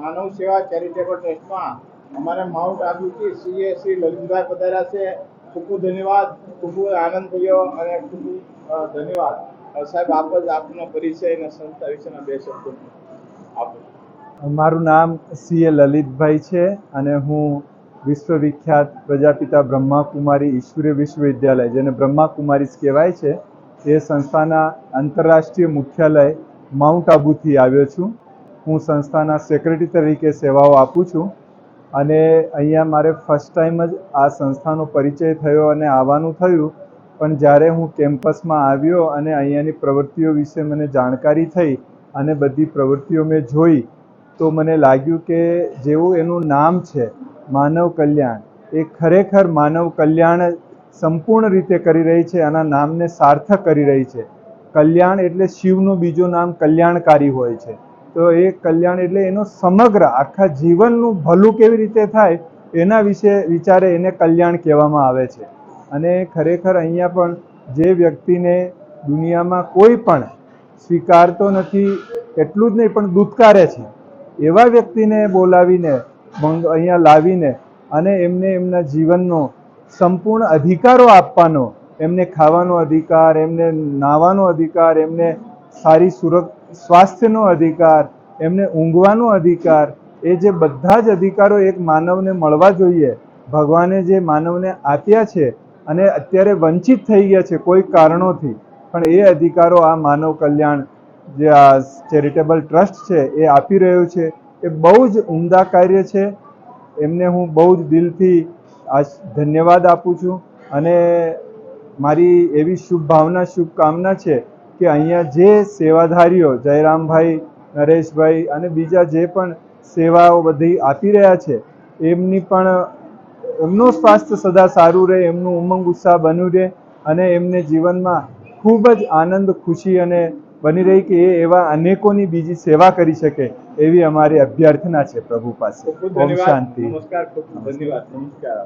માનવ સેવા ચેરિટેબલ ટ્રસ્ટમાં અમારે mount આબુથી CA Shri Lalitbhai પધાર્યા છે. ખૂબ ખૂબ ધન્યવાદ, ખૂબ ખૂબ આનંદ થયો અને ખૂબ ખૂબ ધન્યવાદ. સાહેબ, આપ જ આપનો પરિચય અને સંસ્થા વિશેના બે શબ્દો આપો. મારું નામ સીએ લલિતભાઈ છે અને હું વિશ્વવિખ્યાત પ્રજાપિતા બ્રહ્માકુમારી ઈશ્વરીય વિશ્વવિદ્યાલય, જેને બ્રહ્માકુમારીઝ કહેવાય છે, એ સંસ્થાના આંતરરાષ્ટ્રીય મુખ્યાલય માઉન્ટ આબુથી આવ્યો છું. હું સંસ્થાના સેક્રેટરી તરીકે સેવાઓ આપું છું અને અહીંયા મારે ફર્સ્ટ ટાઈમ જ આ સંસ્થાનો પરિચય થયો અને આવવાનું થયું. પણ જ્યારે હું કેમ્પસમાં આવ્યો અને અહીંયાની પ્રવૃત્તિઓ વિશે મને જાણકારી થઈ અને બધી પ્રવૃત્તિઓ મેં જોઈ, તો મને લાગ્યું કે જેવું એનું નામ છે માનવ કલ્યાણ, એ ખરેખર માનવ કલ્યાણ સંપૂર્ણ રીતે કરી રહી છે, આના નામને સાર્થક કરી રહી છે. કલ્યાણ એટલે શિવનું બીજું નામ કલ્યાણકારી હોય છે. તો એ કલ્યાણ એટલે એનો સમગ્ર આખા જીવનનું ભલું કેવી રીતે થાય એના વિશે વિચારે એને કલ્યાણ કહેવામાં આવે છે. અને ખરેખર અહીંયા પણ જે વ્યક્તિને દુનિયામાં કોઈ પણ સ્વીકારતો નથી, એટલું જ નહીં પણ દુત્કારે છે, એવા વ્યક્તિને બોલાવીને અહીંયા લાવીને અને એમને એમના જીવનનો સંપૂર્ણ અધિકારો આપવાનો, એમને ખાવાનો અધિકાર, એમને નાહવાનો અધિકાર, એમને સારી સ્વાસ્થ્યનો અધિકાર, એમને ઊંઘવાનો અધિકાર, એ જે બધા જ અધિકારો એક માનવને મળવા જોઈએ, ભગવાને જે માનવને આપ્યા છે અને અત્યારે વંચિત થઈ ગયા છે કોઈ કારણોથી, પણ એ અધિકારો આ માનવ કલ્યાણ જે આ ચેરિટેબલ ટ્રસ્ટ છે એ આપી રહ્યું છે. એ બહુ જ ઉમદા કાર્ય છે. એમને હું બહુ જ દિલથી ધન્યવાદ આપું છું અને મારી એવી શુભકામના છે કે અહીંયા જે સેવાધારીઓ જયરામભાઈ, નરેશભાઈ અને બીજા જે પણ સેવાઓ બધી આપી રહ્યા છે, એમનું સ્વાસ્થ્ય સદા સારું રહે, એમનું ઉમંગ ઉત્સાહ બન્યું રહે અને એમને જીવનમાં ખૂબ જ આનંદ, ખુશી અને બની રહી કે એ એવા અનેકોની બીજી સેવા કરી શકે, એવી અમારી અભ્યર્થના છે પ્રભુ પાસે. ખૂબ ખૂબ ધન્યવાદ. નમસ્કાર. ખૂબ ખૂબ ધન્યવાદ. નમસ્કાર.